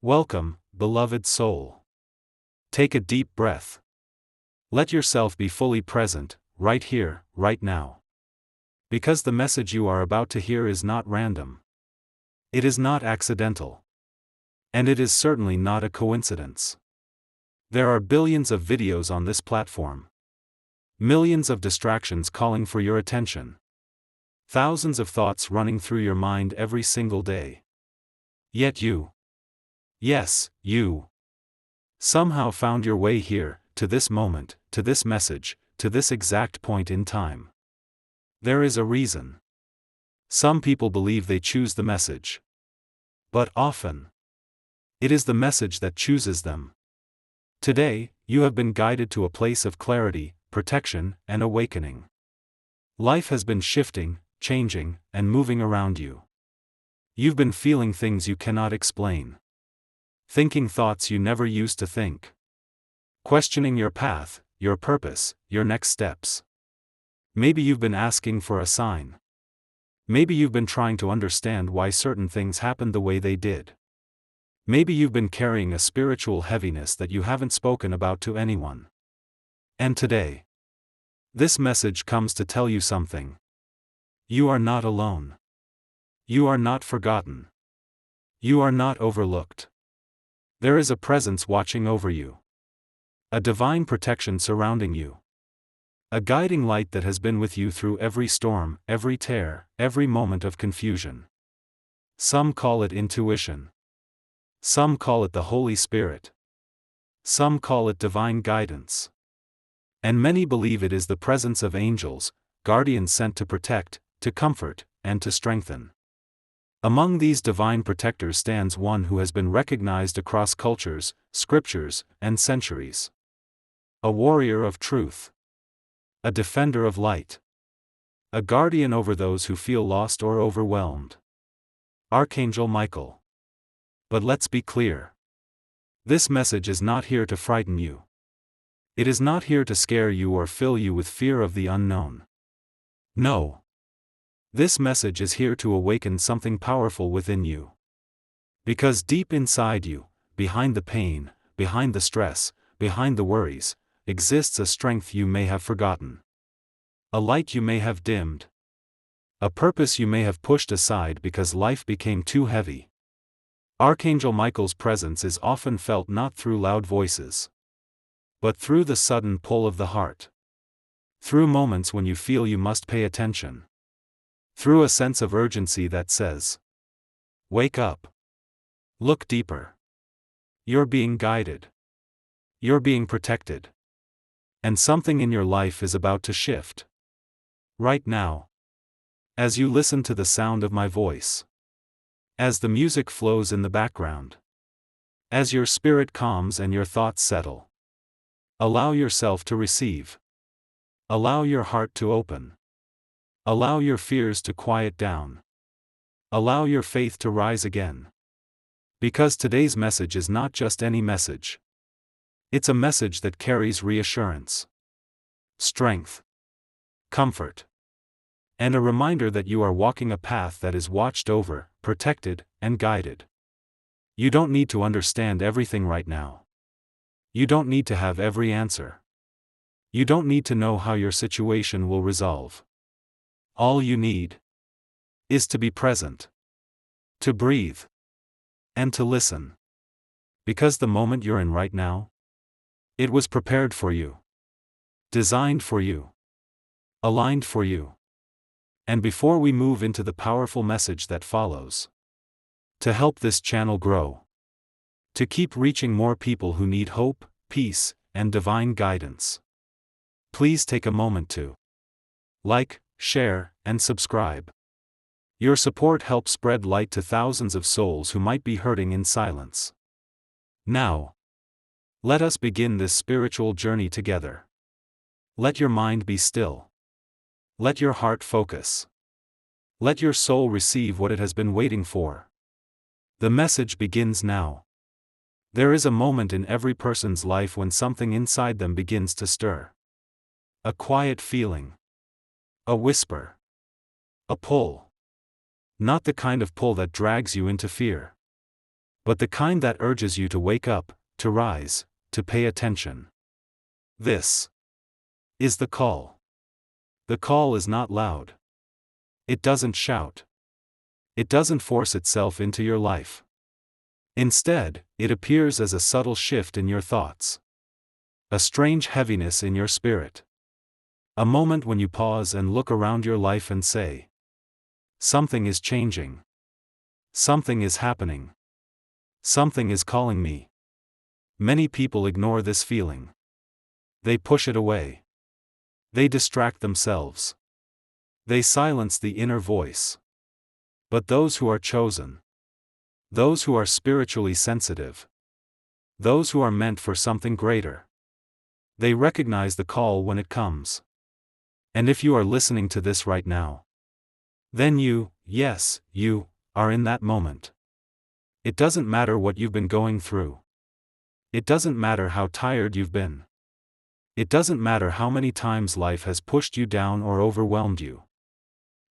Welcome, beloved soul. Take a deep breath. Let yourself be fully present, right here, right now. Because the message you are about to hear is not random. It is not accidental. And it is certainly not a coincidence. There are billions of videos on this platform. Millions of distractions calling for your attention. Thousands of thoughts running through your mind every single day. Yet you, yes, you, somehow found your way here, to this moment, to this message, to this exact point in time. There is a reason. Some people believe they choose the message. But often, it is the message that chooses them. Today, you have been guided to a place of clarity, protection, and awakening. Life has been shifting, changing, and moving around you. You've been feeling things you cannot explain. Thinking thoughts you never used to think. Questioning your path, your purpose, your next steps. Maybe you've been asking for a sign. Maybe you've been trying to understand why certain things happened the way they did. Maybe you've been carrying a spiritual heaviness that you haven't spoken about to anyone. And today, this message comes to tell you something. You are not alone. You are not forgotten. You are not overlooked. There is a presence watching over you. A divine protection surrounding you. A guiding light that has been with you through every storm, every tear, every moment of confusion. Some call it intuition. Some call it the Holy Spirit. Some call it divine guidance. And many believe it is the presence of angels, guardians sent to protect, to comfort, and to strengthen. Among these divine protectors stands one who has been recognized across cultures, scriptures, and centuries. A warrior of truth. A defender of light. A guardian over those who feel lost or overwhelmed. Archangel Michael. But let's be clear. This message is not here to frighten you. It is not here to scare you or fill you with fear of the unknown. No. This message is here to awaken something powerful within you. Because deep inside you, behind the pain, behind the stress, behind the worries, exists a strength you may have forgotten. A light you may have dimmed. A purpose you may have pushed aside because life became too heavy. Archangel Michael's presence is often felt not through loud voices, but through the sudden pull of the heart. Through moments when you feel you must pay attention. Through a sense of urgency that says, wake up. Look deeper. You're being guided. You're being protected. And something in your life is about to shift. Right now. As you listen to the sound of my voice. As the music flows in the background. As your spirit calms and your thoughts settle. Allow yourself to receive. Allow your heart to open. Allow your fears to quiet down. Allow your faith to rise again. Because today's message is not just any message. It's a message that carries reassurance, strength, comfort, and a reminder that you are walking a path that is watched over, protected, and guided. You don't need to understand everything right now. You don't need to have every answer. You don't need to know how your situation will resolve. All you need is to be present, to breathe, and to listen. Because the moment you're in right now, it was prepared for you, designed for you, aligned for you. And before we move into the powerful message that follows, to help this channel grow, to keep reaching more people who need hope, peace, and divine guidance, please take a moment to like, share, and subscribe. Your support helps spread light to thousands of souls who might be hurting in silence. Now, let us begin this spiritual journey together. Let your mind be still. Let your heart focus. Let your soul receive what it has been waiting for. The message begins now. There is a moment in every person's life when something inside them begins to stir. A quiet feeling. A whisper. A pull. Not the kind of pull that drags you into fear. but the kind that urges you to wake up, to rise, to pay attention. This is the call. The call is not loud. It doesn't shout. It doesn't force itself into your life. Instead, it appears as a subtle shift in your thoughts. A strange heaviness in your spirit. A moment when you pause and look around your life and say, something is changing. Something is happening. Something is calling me. Many people ignore this feeling. They push it away. They distract themselves. They silence the inner voice. But those who are chosen, those who are spiritually sensitive, those who are meant for something greater, they recognize the call when it comes. And if you are listening to this right now, then you, yes, you, are in that moment. It doesn't matter what you've been going through. It doesn't matter how tired you've been. It doesn't matter how many times life has pushed you down or overwhelmed you.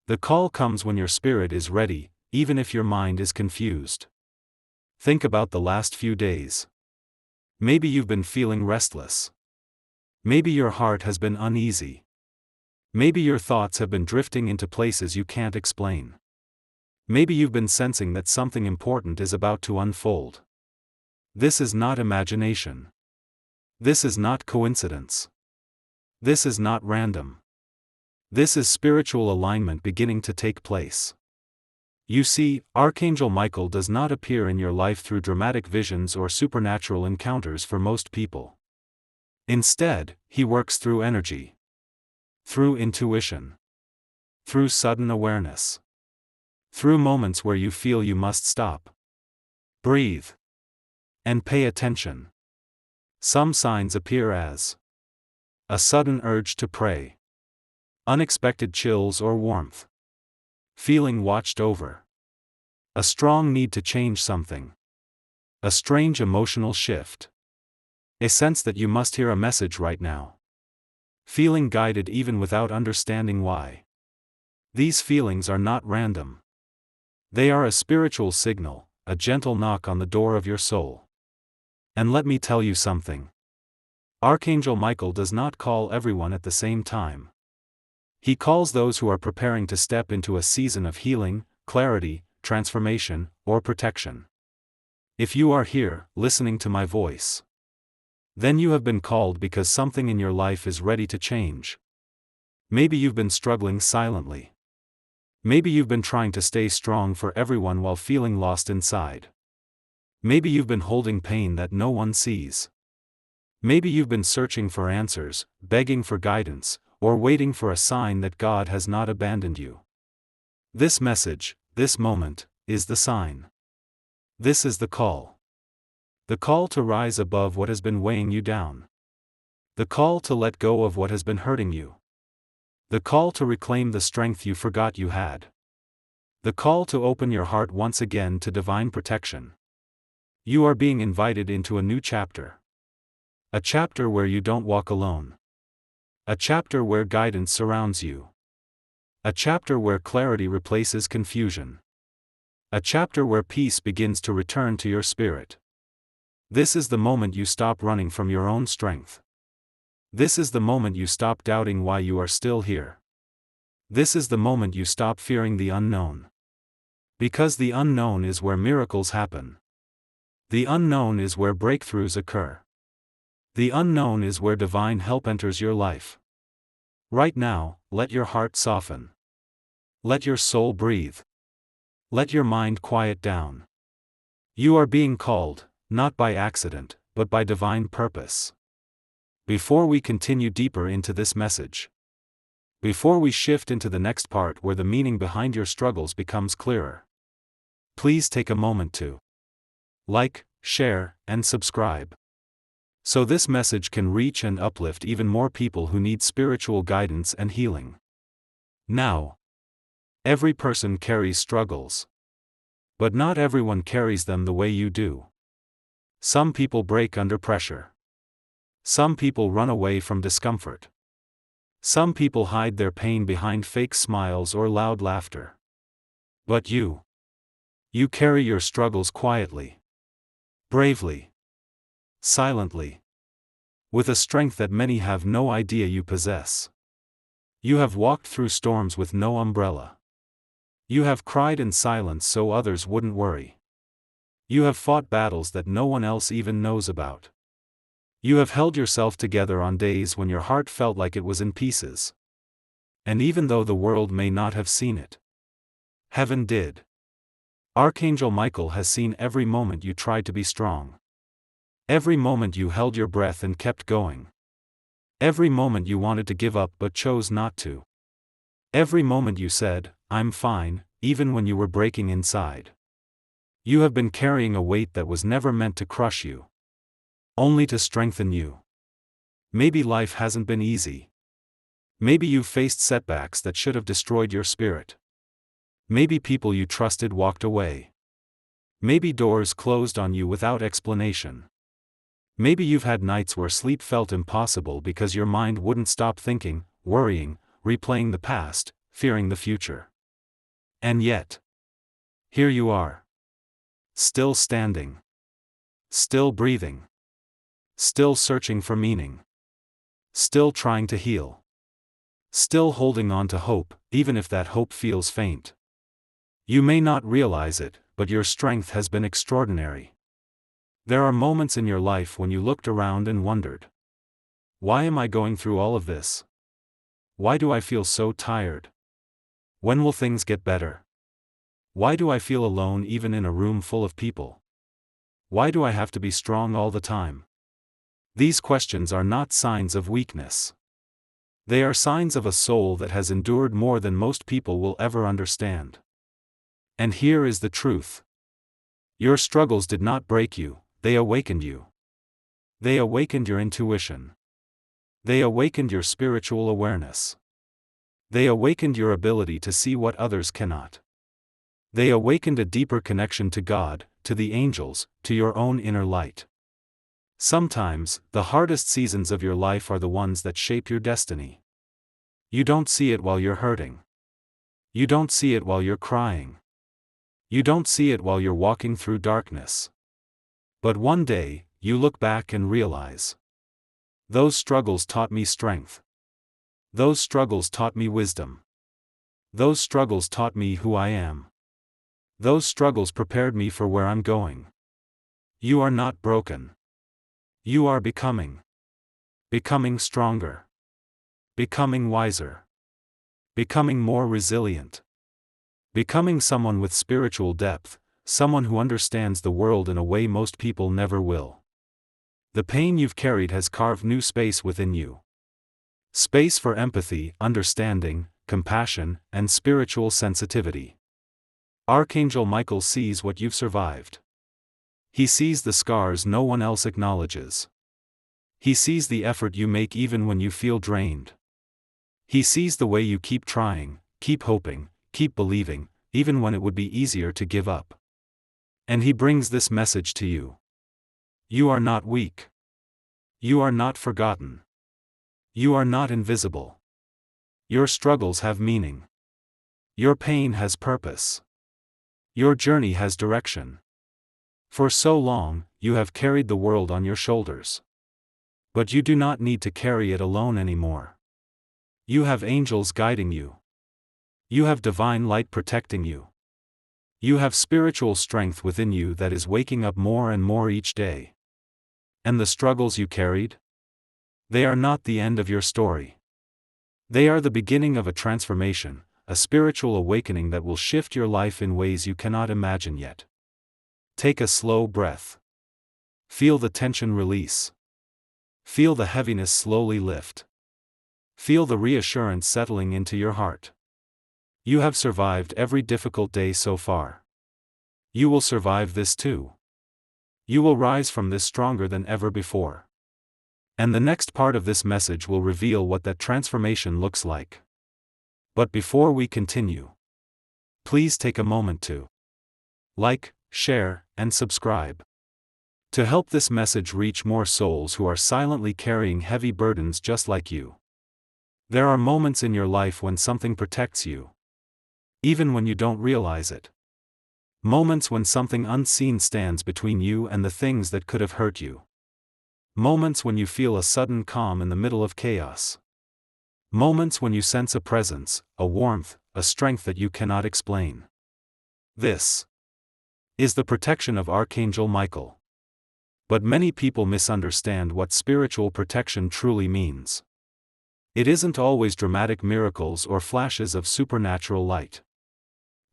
The call comes when your spirit is ready, even if your mind is confused. Think about the last few days. Maybe you've been feeling restless. Maybe your heart has been uneasy. Maybe your thoughts have been drifting into places you can't explain. Maybe you've been sensing that something important is about to unfold. This is not imagination. This is not coincidence. This is not random. This is spiritual alignment beginning to take place. You see, Archangel Michael does not appear in your life through dramatic visions or supernatural encounters for most people. Instead, he works through energy. Through intuition. Through sudden awareness. Through moments where you feel you must stop. Breathe. And pay attention. Some signs appear as a sudden urge to pray. Unexpected chills or warmth. Feeling watched over. A strong need to change something. A strange emotional shift. A sense that you must hear a message right now. Feeling guided even without understanding why. These feelings are not random. They are a spiritual signal, a gentle knock on the door of your soul. And let me tell you something. Archangel Michael does not call everyone at the same time. He calls those who are preparing to step into a season of healing, clarity, transformation, or protection. If you are here, listening to my voice, then you have been called because something in your life is ready to change. Maybe you've been struggling silently. Maybe you've been trying to stay strong for everyone while feeling lost inside. Maybe you've been holding pain that no one sees. Maybe you've been searching for answers, begging for guidance, or waiting for a sign that God has not abandoned you. This message, this moment, is the sign. This is the call. The call to rise above what has been weighing you down. The call to let go of what has been hurting you. The call to reclaim the strength you forgot you had. The call to open your heart once again to divine protection. You are being invited into a new chapter. A chapter where you don't walk alone. A chapter where guidance surrounds you. A chapter where clarity replaces confusion. A chapter where peace begins to return to your spirit. This is the moment you stop running from your own strength. This is the moment you stop doubting why you are still here. This is the moment you stop fearing the unknown. Because the unknown is where miracles happen. The unknown is where breakthroughs occur. The unknown is where divine help enters your life. Right now, let your heart soften. Let your soul breathe. Let your mind quiet down. You are being called, not by accident, but by divine purpose. Before we continue deeper into this message, before we shift into the next part where the meaning behind your struggles becomes clearer, please take a moment to like, share, and subscribe, so this message can reach and uplift even more people who need spiritual guidance and healing. Now, every person carries struggles. But not everyone carries them the way you do. Some people break under pressure. Some people run away from discomfort. Some people hide their pain behind fake smiles or loud laughter. But you carry your struggles quietly. Bravely. Silently. With a strength that many have no idea you possess. You have walked through storms with no umbrella. You have cried in silence so others wouldn't worry. You have fought battles that no one else even knows about. You have held yourself together on days when your heart felt like it was in pieces. And even though the world may not have seen it, heaven did. Archangel Michael has seen every moment you tried to be strong. Every moment you held your breath and kept going. Every moment you wanted to give up but chose not to. Every moment you said, "I'm fine," even when you were breaking inside. You have been carrying a weight that was never meant to crush you, only to strengthen you. Maybe life hasn't been easy. Maybe you've faced setbacks that should have destroyed your spirit. Maybe people you trusted walked away. Maybe doors closed on you without explanation. Maybe you've had nights where sleep felt impossible because your mind wouldn't stop thinking, worrying, replaying the past, fearing the future. And yet, here you are. Still standing. Still breathing. Still searching for meaning. Still trying to heal. Still holding on to hope, even if that hope feels faint. You may not realize it, but your strength has been extraordinary. There are moments in your life when you looked around and wondered, why am I going through all of this? Why do I feel so tired? When will things get better? Why do I feel alone even in a room full of people? Why do I have to be strong all the time? These questions are not signs of weakness. They are signs of a soul that has endured more than most people will ever understand. And here is the truth. Your struggles did not break you, they awakened you. They awakened your intuition. They awakened your spiritual awareness. They awakened your ability to see what others cannot. They awakened a deeper connection to God, to the angels, to your own inner light. Sometimes, the hardest seasons of your life are the ones that shape your destiny. You don't see it while you're hurting. You don't see it while you're crying. You don't see it while you're walking through darkness. But one day, you look back and realize, those struggles taught me strength. Those struggles taught me wisdom. Those struggles taught me who I am. Those struggles prepared me for where I'm going. You are not broken. You are becoming. Becoming stronger. Becoming wiser. Becoming more resilient. Becoming someone with spiritual depth, someone who understands the world in a way most people never will. The pain you've carried has carved new space within you. Space for empathy, understanding, compassion, and spiritual sensitivity. Archangel Michael sees what you've survived. He sees the scars no one else acknowledges. He sees the effort you make even when you feel drained. He sees the way you keep trying, keep hoping, keep believing, even when it would be easier to give up. And he brings this message to you. You are not weak. You are not forgotten. You are not invisible. Your struggles have meaning. Your pain has purpose. Your journey has direction. For so long, you have carried the world on your shoulders. But you do not need to carry it alone anymore. You have angels guiding you. You have divine light protecting you. You have spiritual strength within you that is waking up more and more each day. And the struggles you carried? They are not the end of your story. They are the beginning of a transformation, a spiritual awakening that will shift your life in ways you cannot imagine yet. Take a slow breath. Feel the tension release. Feel the heaviness slowly lift. Feel the reassurance settling into your heart. You have survived every difficult day so far. You will survive this too. You will rise from this stronger than ever before. And the next part of this message will reveal what that transformation looks like. But before we continue, please take a moment to like, share, and subscribe. To help this message reach more souls who are silently carrying heavy burdens just like you. There are moments in your life when something protects you. Even when you don't realize it. Moments when something unseen stands between you and the things that could have hurt you. Moments when you feel a sudden calm in the middle of chaos. Moments when you sense a presence, a warmth, a strength that you cannot explain. This is the protection of Archangel Michael. But many people misunderstand what spiritual protection truly means. It isn't always dramatic miracles or flashes of supernatural light.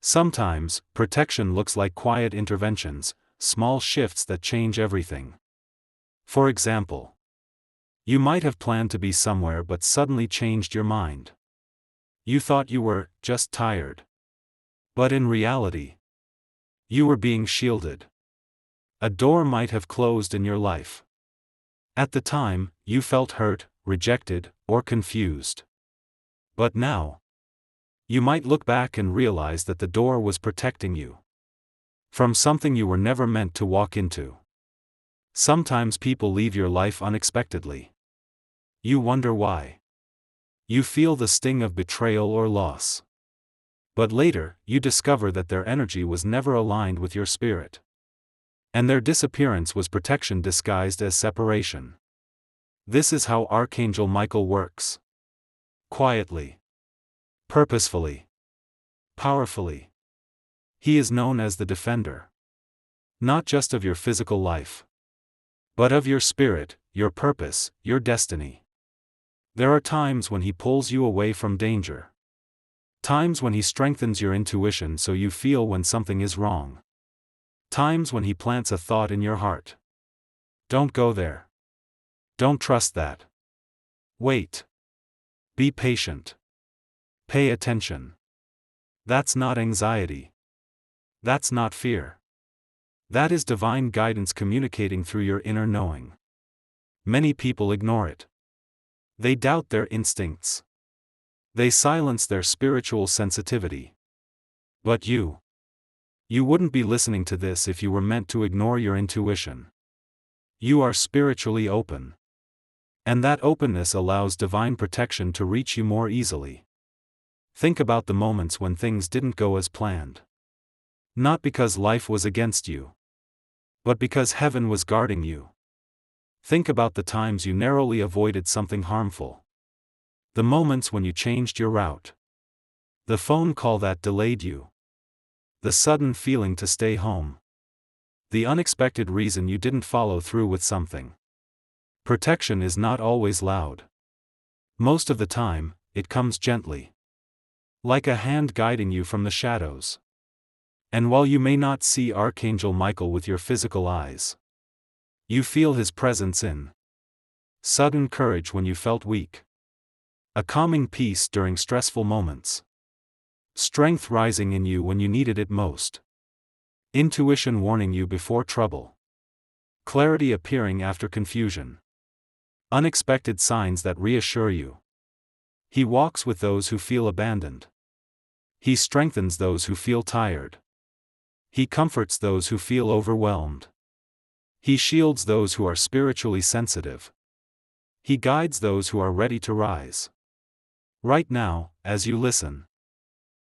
Sometimes, protection looks like quiet interventions, small shifts that change everything. For example, you might have planned to be somewhere but suddenly changed your mind. You thought you were just tired. But in reality, you were being shielded. A door might have closed in your life. At the time, you felt hurt, rejected, or confused. But now, you might look back and realize that the door was protecting you from something you were never meant to walk into. Sometimes people leave your life unexpectedly. You wonder why. You feel the sting of betrayal or loss. But later, you discover that their energy was never aligned with your spirit. And their disappearance was protection disguised as separation. This is how Archangel Michael works. Quietly. Purposefully. Powerfully. He is known as the defender. Not just of your physical life, but of your spirit, your purpose, your destiny. There are times when he pulls you away from danger. Times when he strengthens your intuition so you feel when something is wrong. Times when he plants a thought in your heart. Don't go there. Don't trust that. Wait. Be patient. Pay attention. That's not anxiety. That's not fear. That is divine guidance communicating through your inner knowing. Many people ignore it. They doubt their instincts. They silence their spiritual sensitivity. But you wouldn't be listening to this if you were meant to ignore your intuition. You are spiritually open. And that openness allows divine protection to reach you more easily. Think about the moments when things didn't go as planned. Not because life was against you, but because heaven was guarding you. Think about the times you narrowly avoided something harmful. The moments when you changed your route. The phone call that delayed you. The sudden feeling to stay home. The unexpected reason you didn't follow through with something. Protection is not always loud. Most of the time, it comes gently. Like a hand guiding you from the shadows. And while you may not see Archangel Michael with your physical eyes, you feel his presence in sudden courage when you felt weak. A calming peace during stressful moments. Strength rising in you when you needed it most. Intuition warning you before trouble. Clarity appearing after confusion. Unexpected signs that reassure you. He walks with those who feel abandoned. He strengthens those who feel tired. He comforts those who feel overwhelmed. He shields those who are spiritually sensitive. He guides those who are ready to rise. Right now, as you listen,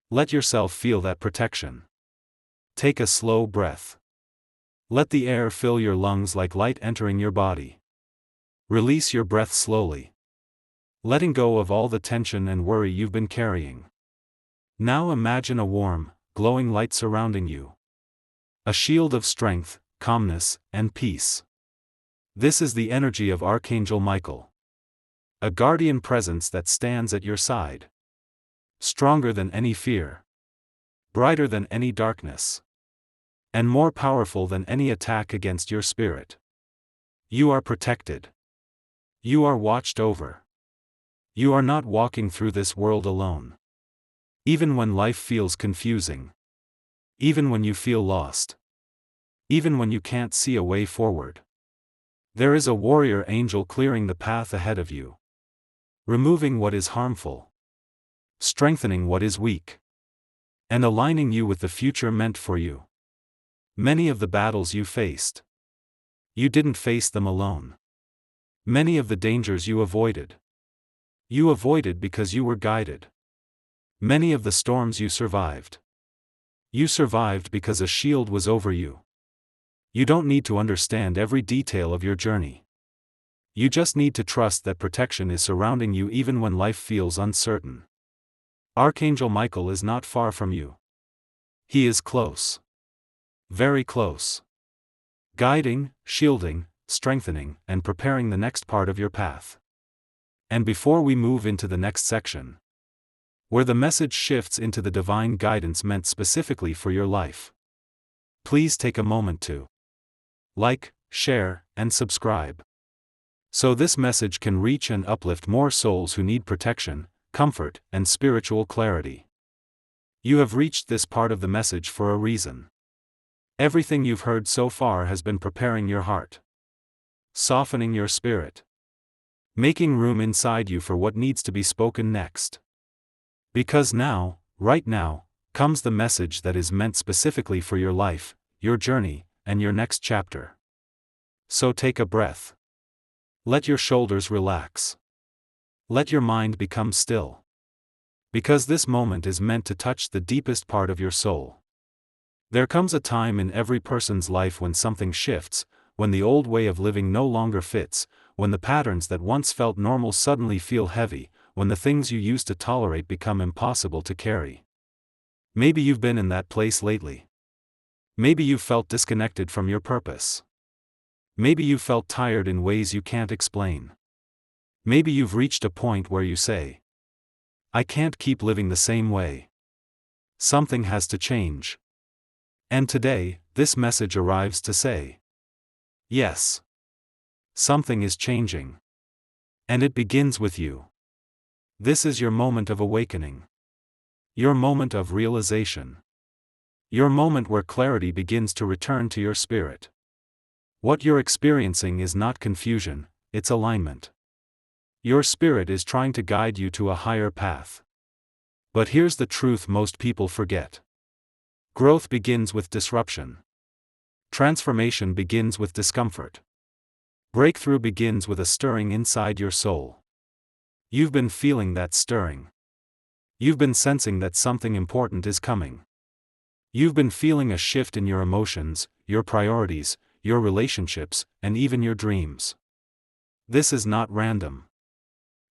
let yourself feel that protection. Take a slow breath. Let the air fill your lungs like light entering your body. Release your breath slowly, letting go of all the tension and worry you've been carrying. Now imagine a warm, glowing light surrounding you. A shield of strength, calmness, and peace. This is the energy of Archangel Michael. A guardian presence that stands at your side. Stronger than any fear. Brighter than any darkness. And more powerful than any attack against your spirit. You are protected. You are watched over. You are not walking through this world alone. Even when life feels confusing. Even when you feel lost. Even when you can't see a way forward. There is a warrior angel clearing the path ahead of you. Removing what is harmful. Strengthening what is weak. And aligning you with the future meant for you. Many of the battles you faced. You didn't face them alone. Many of the dangers you avoided. You avoided because you were guided. Many of the storms you survived. You survived because a shield was over you. You don't need to understand every detail of your journey. You just need to trust that protection is surrounding you even when life feels uncertain. Archangel Michael is not far from you. He is close. Very close. Guiding, shielding, strengthening, and preparing the next part of your path. And before we move into the next section, where the message shifts into the divine guidance meant specifically for your life, please take a moment to like, share, and subscribe, so this message can reach and uplift more souls who need protection, comfort, and spiritual clarity. You have reached this part of the message for a reason. Everything you've heard so far has been preparing your heart, softening your spirit, making room inside you for what needs to be spoken next. Because now, right now, comes the message that is meant specifically for your life, your journey, and your next chapter. So take a breath. Let your shoulders relax. Let your mind become still. Because this moment is meant to touch the deepest part of your soul. There comes a time in every person's life when something shifts, when the old way of living no longer fits, when the patterns that once felt normal suddenly feel heavy, when the things you used to tolerate become impossible to carry. Maybe you've been in that place lately. Maybe you've felt disconnected from your purpose. Maybe you felt tired in ways you can't explain. Maybe you've reached a point where you say, I can't keep living the same way. Something has to change. And today, this message arrives to say, yes, something is changing. And it begins with you. This is your moment of awakening. Your moment of realization. Your moment where clarity begins to return to your spirit. What you're experiencing is not confusion, it's alignment. Your spirit is trying to guide you to a higher path. But here's the truth most people forget. Growth begins with disruption. Transformation begins with discomfort. Breakthrough begins with a stirring inside your soul. You've been feeling that stirring. You've been sensing that something important is coming. You've been feeling a shift in your emotions, your priorities, your relationships, and even your dreams. This is not random.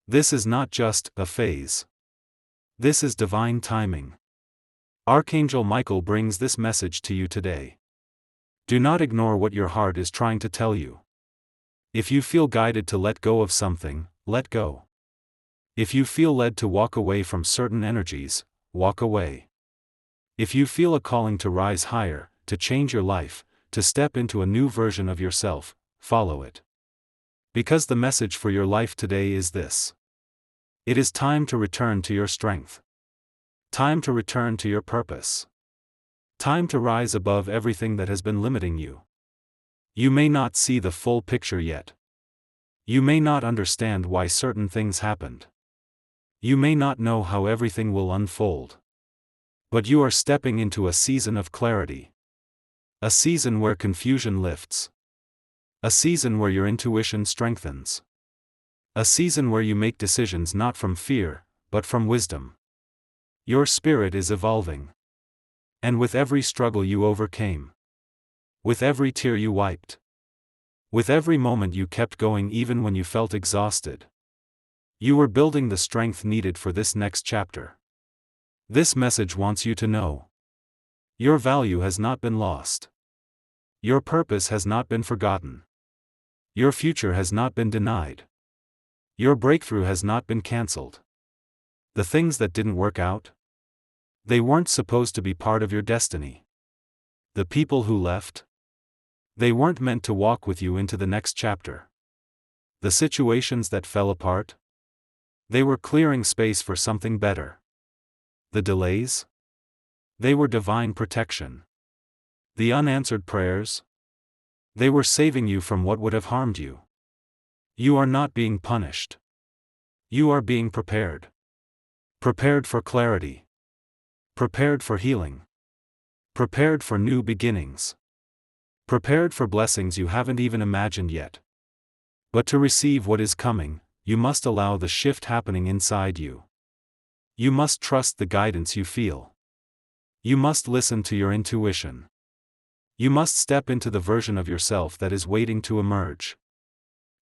This is not just a phase. This is divine timing. Archangel Michael brings this message to you today. Do not ignore what your heart is trying to tell you. If you feel guided to let go of something, let go. If you feel led to walk away from certain energies, walk away. If you feel a calling to rise higher, to change your life, to step into a new version of yourself, follow it. Because the message for your life today is this. It is time to return to your strength. Time to return to your purpose. Time to rise above everything that has been limiting you. You may not see the full picture yet. You may not understand why certain things happened. You may not know how everything will unfold. But you are stepping into a season of clarity. A season where confusion lifts. A season where your intuition strengthens. A season where you make decisions not from fear, but from wisdom. Your spirit is evolving. And with every struggle you overcame. With every tear you wiped. With every moment you kept going even when you felt exhausted. You were building the strength needed for this next chapter. This message wants you to know. Your value has not been lost. Your purpose has not been forgotten. Your future has not been denied. Your breakthrough has not been cancelled. The things that didn't work out? They weren't supposed to be part of your destiny. The people who left? They weren't meant to walk with you into the next chapter. The situations that fell apart? They were clearing space for something better. The delays? They were divine protection. The unanswered prayers? They were saving you from what would have harmed you. You are not being punished. You are being prepared. Prepared for clarity. Prepared for healing. Prepared for new beginnings. Prepared for blessings you haven't even imagined yet. But to receive what is coming, you must allow the shift happening inside you. You must trust the guidance you feel. You must listen to your intuition. You must step into the version of yourself that is waiting to emerge.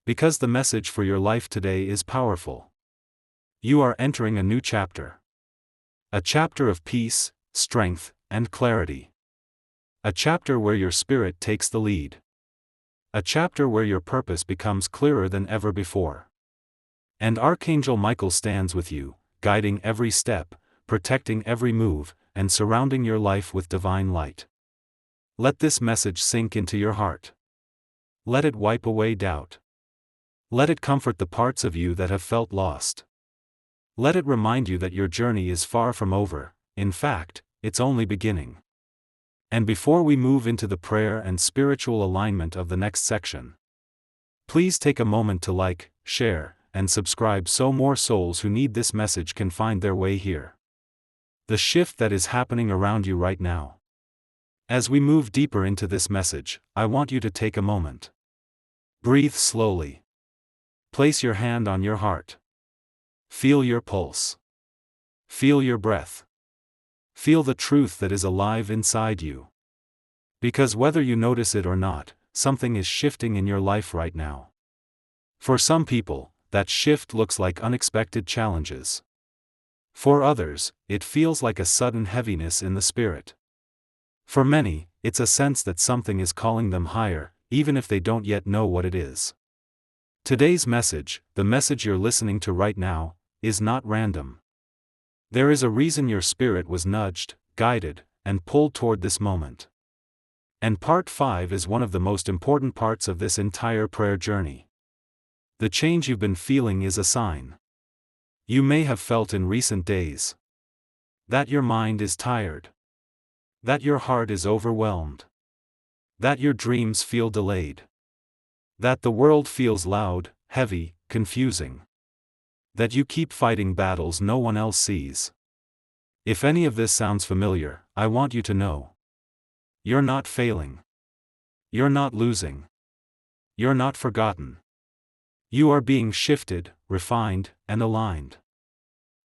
Because the message for your life today is powerful. You are entering a new chapter. A chapter of peace, strength, and clarity. A chapter where your spirit takes the lead. A chapter where your purpose becomes clearer than ever before. And Archangel Michael stands with you, guiding every step, protecting every move, and surrounding your life with divine light. Let this message sink into your heart. Let it wipe away doubt. Let it comfort the parts of you that have felt lost. Let it remind you that your journey is far from over, in fact, it's only beginning. And before we move into the prayer and spiritual alignment of the next section, please take a moment to like, share, and subscribe so more souls who need this message can find their way here. The shift that is happening around you right now. As we move deeper into this message, I want you to take a moment. Breathe slowly. Place your hand on your heart. Feel your pulse. Feel your breath. Feel the truth that is alive inside you. Because whether you notice it or not, something is shifting in your life right now. For some people, that shift looks like unexpected challenges. For others, it feels like a sudden heaviness in the spirit. For many, it's a sense that something is calling them higher, even if they don't yet know what it is. Today's message, the message you're listening to right now, is not random. There is a reason your spirit was nudged, guided, and pulled toward this moment. And part 5 is one of the most important parts of this entire prayer journey. The change you've been feeling is a sign. You may have felt in recent days that your mind is tired, that your heart is overwhelmed, that your dreams feel delayed, that the world feels loud, heavy, confusing, that you keep fighting battles no one else sees. If any of this sounds familiar, I want you to know. You're not failing. You're not losing. You're not forgotten. You are being shifted, refined, and aligned.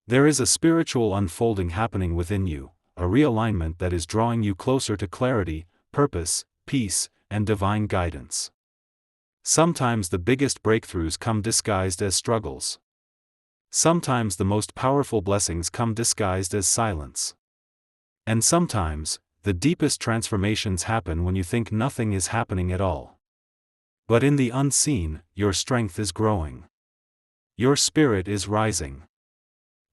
There is a spiritual unfolding happening within you, a realignment that is drawing you closer to clarity, purpose, peace, and divine guidance. Sometimes the biggest breakthroughs come disguised as struggles. Sometimes the most powerful blessings come disguised as silence. And sometimes, the deepest transformations happen when you think nothing is happening at all. But in the unseen, your strength is growing. Your spirit is rising.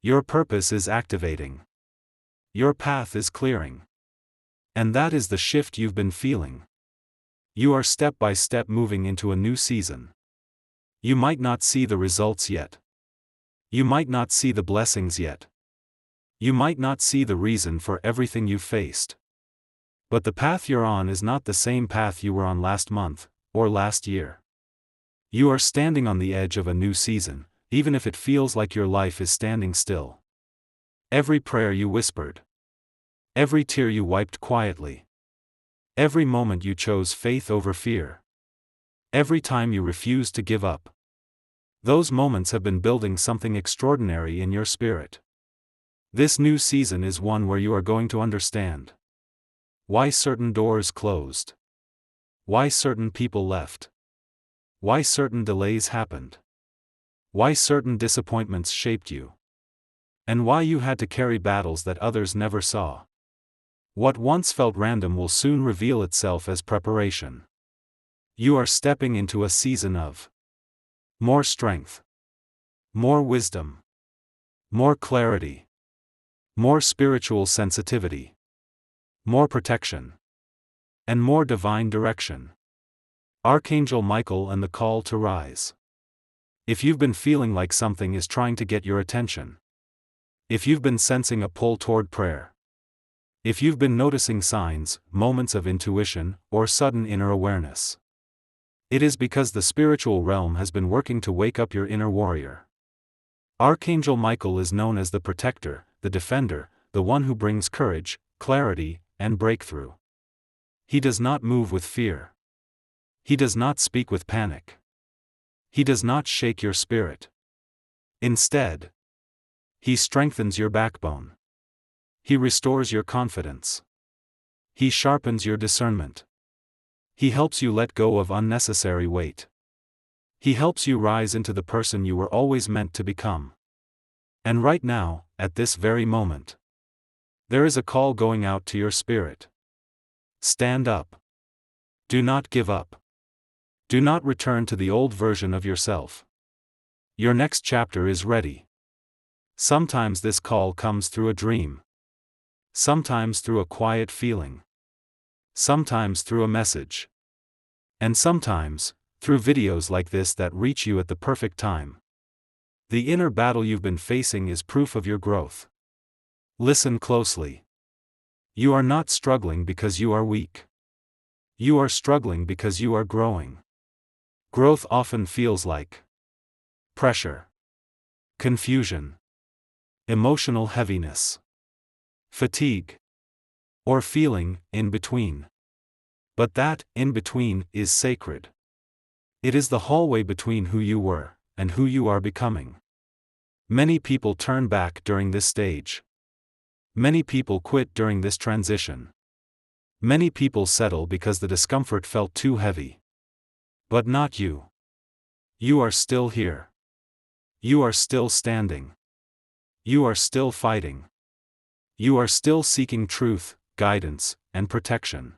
Your purpose is activating. Your path is clearing. And that is the shift you've been feeling. You are step by step moving into a new season. You might not see the results yet. You might not see the blessings yet. You might not see the reason for everything you've faced. But the path you're on is not the same path you were on last month, or last year. You are standing on the edge of a new season, even if it feels like your life is standing still. Every prayer you whispered. Every tear you wiped quietly. Every moment you chose faith over fear. Every time you refused to give up. Those moments have been building something extraordinary in your spirit. This new season is one where you are going to understand why certain doors closed. Why certain people left. Why certain delays happened. Why certain disappointments shaped you. And why you had to carry battles that others never saw. What once felt random will soon reveal itself as preparation. You are stepping into a season of more strength, more wisdom, more clarity, more spiritual sensitivity, more protection, and more divine direction. Archangel Michael and the call to rise. If you've been feeling like something is trying to get your attention, if you've been sensing a pull toward prayer, if you've been noticing signs, moments of intuition, or sudden inner awareness, it is because the spiritual realm has been working to wake up your inner warrior. Archangel Michael is known as the protector, the defender, the one who brings courage, clarity, and breakthrough. He does not move with fear. He does not speak with panic. He does not shake your spirit. Instead, he strengthens your backbone. He restores your confidence. He sharpens your discernment. He helps you let go of unnecessary weight. He helps you rise into the person you were always meant to become. And right now, at this very moment, there is a call going out to your spirit. Stand up. Do not give up. Do not return to the old version of yourself. Your next chapter is ready. Sometimes this call comes through a dream. Sometimes through a quiet feeling. Sometimes through a message. And sometimes, through videos like this that reach you at the perfect time. The inner battle you've been facing is proof of your growth. Listen closely. You are not struggling because you are weak. You are struggling because you are growing. Growth often feels like pressure, confusion, emotional heaviness, fatigue, or feeling in between. But that in between is sacred. It is the hallway between who you were and who you are becoming. Many people turn back during this stage. Many people quit during this transition. Many people settle because the discomfort felt too heavy. But not you. You are still here. You are still standing. You are still fighting. You are still seeking truth, guidance, and protection.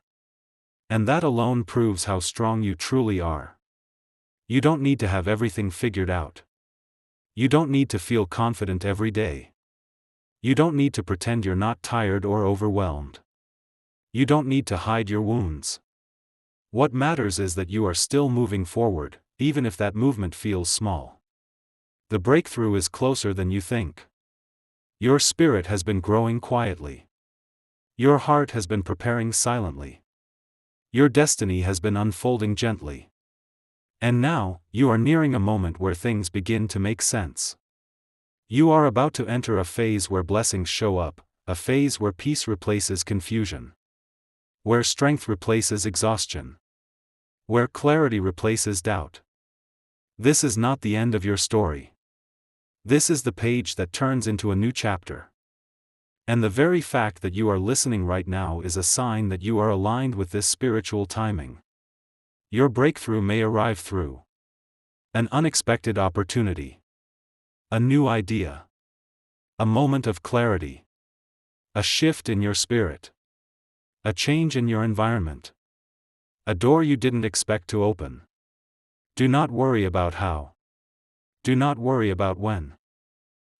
And that alone proves how strong you truly are. You don't need to have everything figured out. You don't need to feel confident every day. You don't need to pretend you're not tired or overwhelmed. You don't need to hide your wounds. What matters is that you are still moving forward, even if that movement feels small. The breakthrough is closer than you think. Your spirit has been growing quietly. Your heart has been preparing silently. Your destiny has been unfolding gently. And now, you are nearing a moment where things begin to make sense. You are about to enter a phase where blessings show up, a phase where peace replaces confusion. Where strength replaces exhaustion. Where clarity replaces doubt. This is not the end of your story. This is the page that turns into a new chapter. And the very fact that you are listening right now is a sign that you are aligned with this spiritual timing. Your breakthrough may arrive through an unexpected opportunity, a new idea, a moment of clarity, a shift in your spirit, a change in your environment, a door you didn't expect to open. Do not worry about how. Do not worry about when.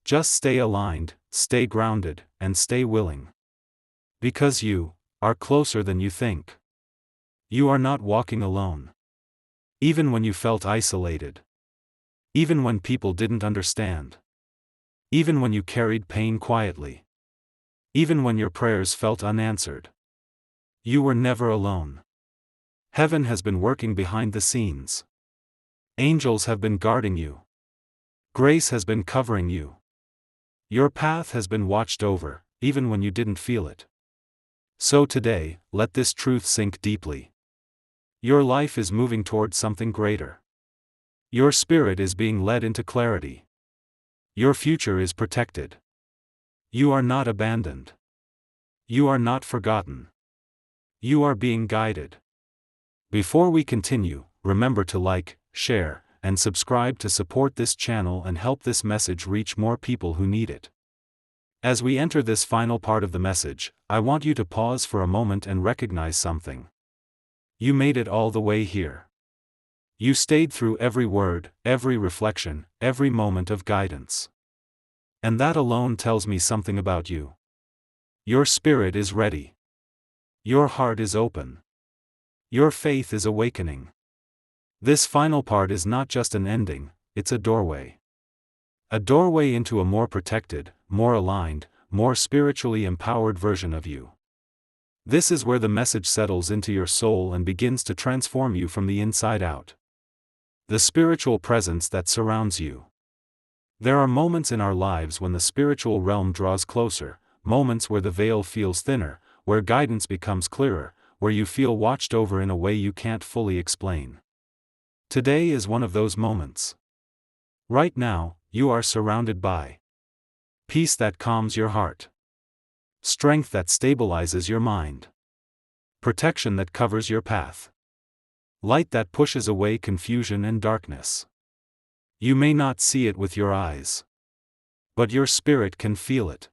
Just stay aligned, stay grounded, and stay willing. Because you are closer than you think. You are not walking alone. Even when you felt isolated. Even when people didn't understand. Even when you carried pain quietly. Even when your prayers felt unanswered. You were never alone. Heaven has been working behind the scenes. Angels have been guarding you. Grace has been covering you. Your path has been watched over, even when you didn't feel it. So today, let this truth sink deeply. Your life is moving towards something greater. Your spirit is being led into clarity. Your future is protected. You are not abandoned. You are not forgotten. You are being guided. Before we continue, remember to like, share, and subscribe to support this channel and help this message reach more people who need it. As we enter this final part of the message, I want you to pause for a moment and recognize something. You made it all the way here. You stayed through every word, every reflection, every moment of guidance. And that alone tells me something about you. Your spirit is ready. Your heart is open. Your faith is awakening. This final part is not just an ending, it's a doorway. A doorway into a more protected, more aligned, more spiritually empowered version of you. This is where the message settles into your soul and begins to transform you from the inside out. The spiritual presence that surrounds you. There are moments in our lives when the spiritual realm draws closer, moments where the veil feels thinner, where guidance becomes clearer, where you feel watched over in a way you can't fully explain. Today is one of those moments. Right now, you are surrounded by peace that calms your heart, strength that stabilizes your mind, protection that covers your path, light that pushes away confusion and darkness. You may not see it with your eyes, but your spirit can feel it.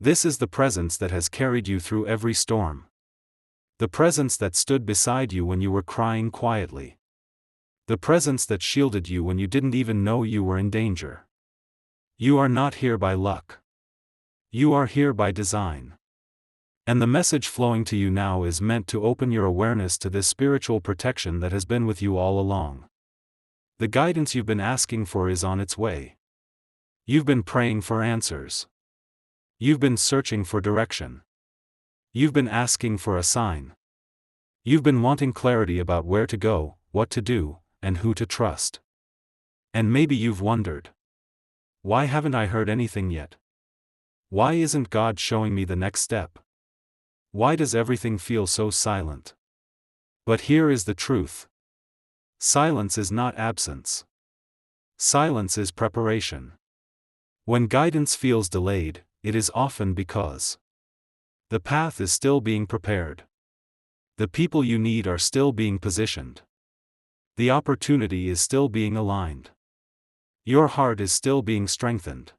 This is the presence that has carried you through every storm. The presence that stood beside you when you were crying quietly. The presence that shielded you when you didn't even know you were in danger. You are not here by luck. You are here by design. And the message flowing to you now is meant to open your awareness to this spiritual protection that has been with you all along. The guidance you've been asking for is on its way. You've been praying for answers. You've been searching for direction. You've been asking for a sign. You've been wanting clarity about where to go, what to do, and who to trust. And maybe you've wondered, why haven't I heard anything yet? Why isn't God showing me the next step? Why does everything feel so silent? But here is the truth. Silence is not absence. Silence is preparation. When guidance feels delayed, it is often because the path is still being prepared. The people you need are still being positioned. The opportunity is still being aligned. Your heart is still being strengthened.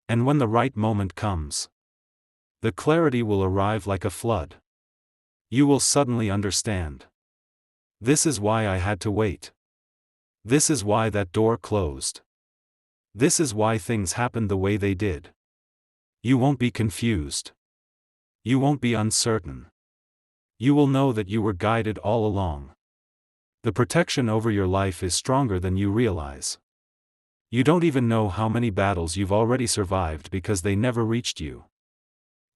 And when the right moment comes, the clarity will arrive like a flood. You will suddenly understand. This is why I had to wait. This is why that door closed. This is why things happened the way they did. You won't be confused. You won't be uncertain. You will know that you were guided all along. The protection over your life is stronger than you realize. You don't even know how many battles you've already survived because they never reached you.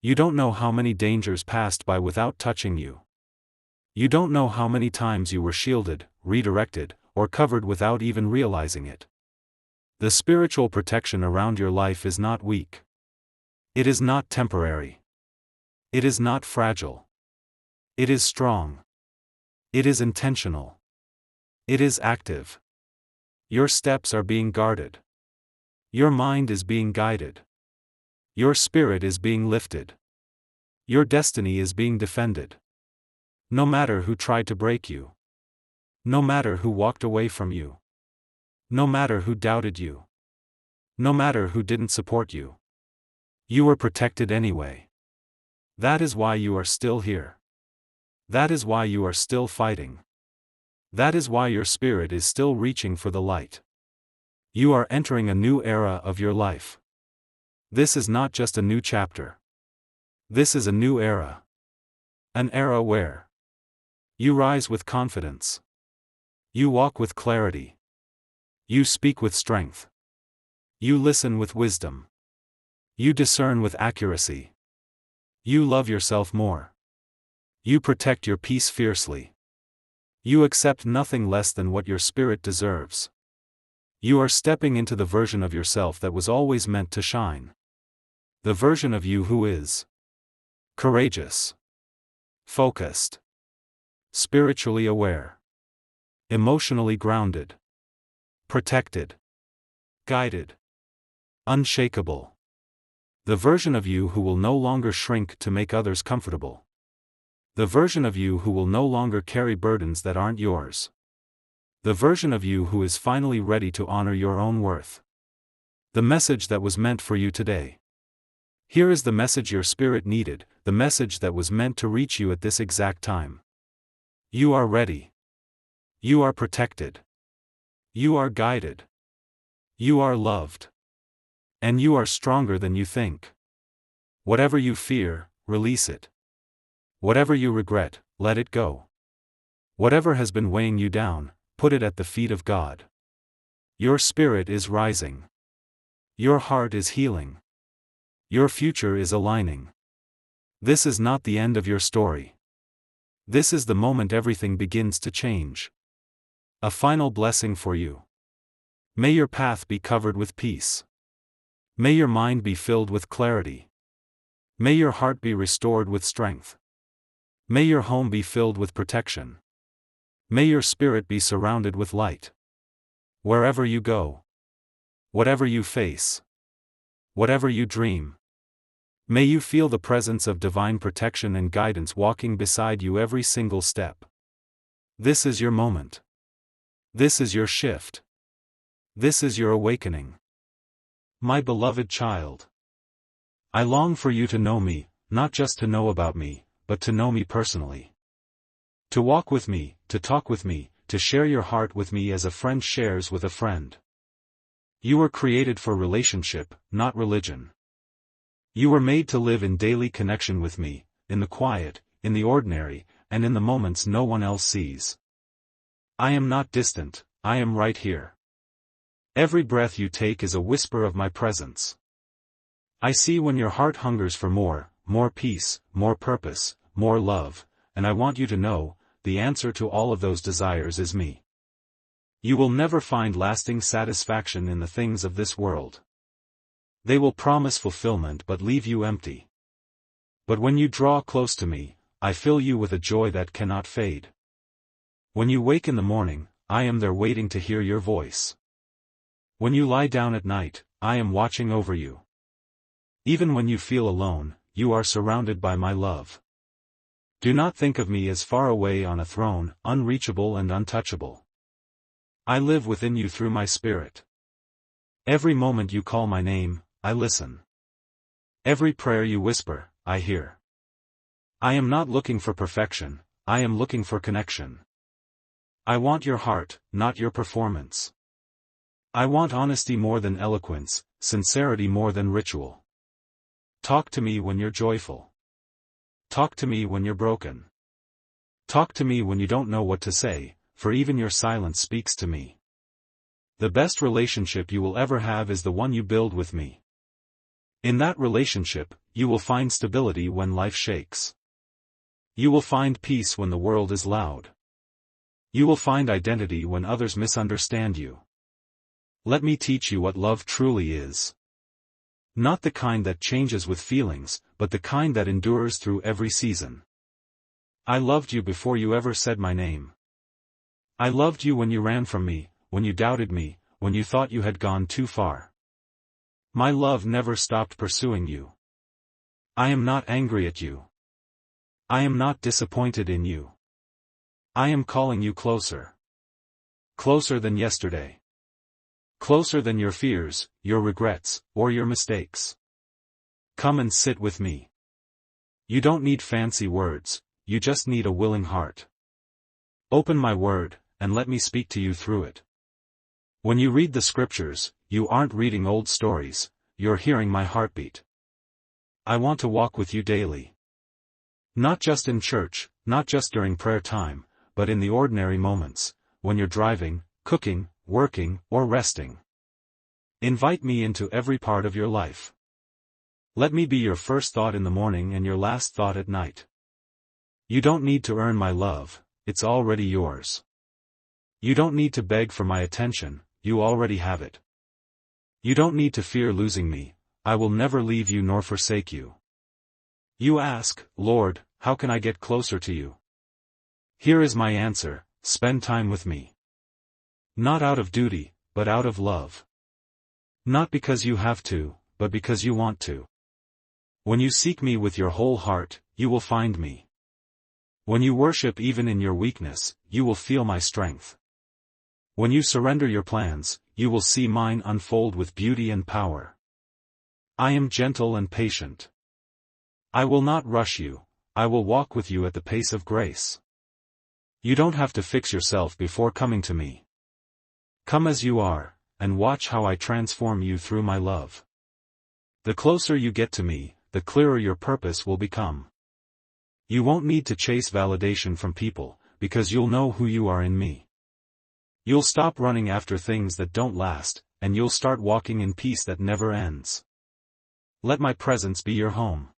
You don't know how many dangers passed by without touching you. You don't know how many times you were shielded, redirected, or covered without even realizing it. The spiritual protection around your life is not weak. It is not temporary. It is not fragile. It is strong. It is intentional. It is active. Your steps are being guarded. Your mind is being guided. Your spirit is being lifted. Your destiny is being defended. No matter who tried to break you. No matter who walked away from you. No matter who doubted you. No matter who didn't support you. You were protected anyway. That is why you are still here. That is why you are still fighting. That is why your spirit is still reaching for the light. You are entering a new era of your life. This is not just a new chapter. This is a new era. An era where you rise with confidence. You walk with clarity. You speak with strength. You listen with wisdom. You discern with accuracy. You love yourself more. You protect your peace fiercely. You accept nothing less than what your spirit deserves. You are stepping into the version of yourself that was always meant to shine. The version of you who is courageous, focused, spiritually aware, emotionally grounded, protected, guided, unshakable. The version of you who will no longer shrink to make others comfortable. The version of you who will no longer carry burdens that aren't yours. The version of you who is finally ready to honor your own worth. The message that was meant for you today. Here is the message your spirit needed, the message that was meant to reach you at this exact time. You are ready. You are protected. You are guided. You are loved. And you are stronger than you think. Whatever you fear, release it. Whatever you regret, let it go. Whatever has been weighing you down, put it at the feet of God. Your spirit is rising. Your heart is healing. Your future is aligning. This is not the end of your story. This is the moment everything begins to change. A final blessing for you. May your path be covered with peace. May your mind be filled with clarity. May your heart be restored with strength. May your home be filled with protection. May your spirit be surrounded with light. Wherever you go, whatever you face, whatever you dream, May you feel the presence of divine protection and guidance walking beside you every single step. This is your moment. This is your shift. This is your awakening. My beloved child, I long for you to know me, not just to know about me, but to know me personally. To walk with me, to talk with me, to share your heart with me as a friend shares with a friend. You were created for relationship, not religion. You were made to live in daily connection with me, in the quiet, in the ordinary, and in the moments no one else sees. I am not distant, I am right here. Every breath you take is a whisper of my presence. I see when your heart hungers for more peace, more purpose, more love, and I want you to know, the answer to all of those desires is me. You will never find lasting satisfaction in the things of this world. They will promise fulfillment but leave you empty. But when you draw close to me, I fill you with a joy that cannot fade. When you wake in the morning, I am there waiting to hear your voice. When you lie down at night, I am watching over you. Even when you feel alone, you are surrounded by my love. Do not think of me as far away on a throne, unreachable and untouchable. I live within you through my spirit. Every moment you call my name, I listen. Every prayer you whisper, I hear. I am not looking for perfection, I am looking for connection. I want your heart, not your performance. I want honesty more than eloquence, sincerity more than ritual. Talk to me when you're joyful. Talk to me when you're broken. Talk to me when you don't know what to say, for even your silence speaks to me. The best relationship you will ever have is the one you build with me. In that relationship, you will find stability when life shakes. You will find peace when the world is loud. You will find identity when others misunderstand you. Let me teach you what love truly is. Not the kind that changes with feelings, but the kind that endures through every season. I loved you before you ever said my name. I loved you when you ran from me, when you doubted me, when you thought you had gone too far. My love never stopped pursuing you. I am not angry at you. I am not disappointed in you. I am calling you closer. Closer than yesterday. Closer than your fears, your regrets, or your mistakes. Come and sit with me. You don't need fancy words, you just need a willing heart. Open my word, and let me speak to you through it. When you read the scriptures, you aren't reading old stories, you're hearing my heartbeat. I want to walk with you daily. Not just in church, not just during prayer time, but in the ordinary moments, when you're driving, cooking, working, or resting. Invite me into every part of your life. Let me be your first thought in the morning and your last thought at night. You don't need to earn my love, it's already yours. You don't need to beg for my attention, you already have it. You don't need to fear losing me, I will never leave you nor forsake you. You ask, Lord, how can I get closer to you? Here is my answer, spend time with me. Not out of duty, but out of love. Not because you have to, but because you want to. When you seek me with your whole heart, you will find me. When you worship even in your weakness, you will feel my strength. When you surrender your plans, you will see mine unfold with beauty and power. I am gentle and patient. I will not rush you, I will walk with you at the pace of grace. You don't have to fix yourself before coming to me. Come as you are, and watch how I transform you through my love. The closer you get to me, the clearer your purpose will become. You won't need to chase validation from people, because you'll know who you are in me. You'll stop running after things that don't last, and you'll start walking in peace that never ends. Let my presence be your home.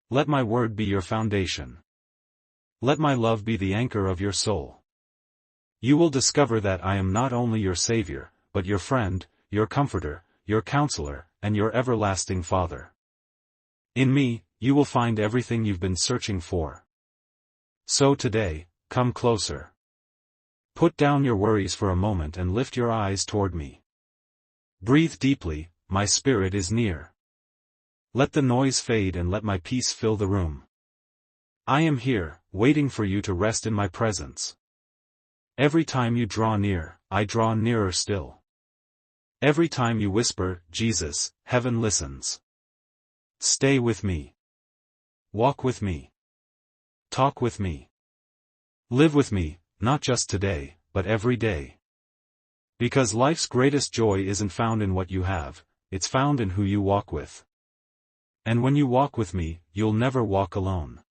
Let my word be your foundation. Let my love be the anchor of your soul. You will discover that I am not only your Savior, but your friend, your comforter, your counselor, and your everlasting Father. In me, you will find everything you've been searching for. So today, come closer. Put down your worries for a moment and lift your eyes toward me. Breathe deeply, my spirit is near. Let the noise fade and let my peace fill the room. I am here, waiting for you to rest in my presence. Every time you draw near, I draw nearer still. Every time you whisper, Jesus, heaven listens. Stay with me. Walk with me. Talk with me. Live with me, not just today, but every day. Because life's greatest joy isn't found in what you have, it's found in who you walk with. And when you walk with me, you'll never walk alone.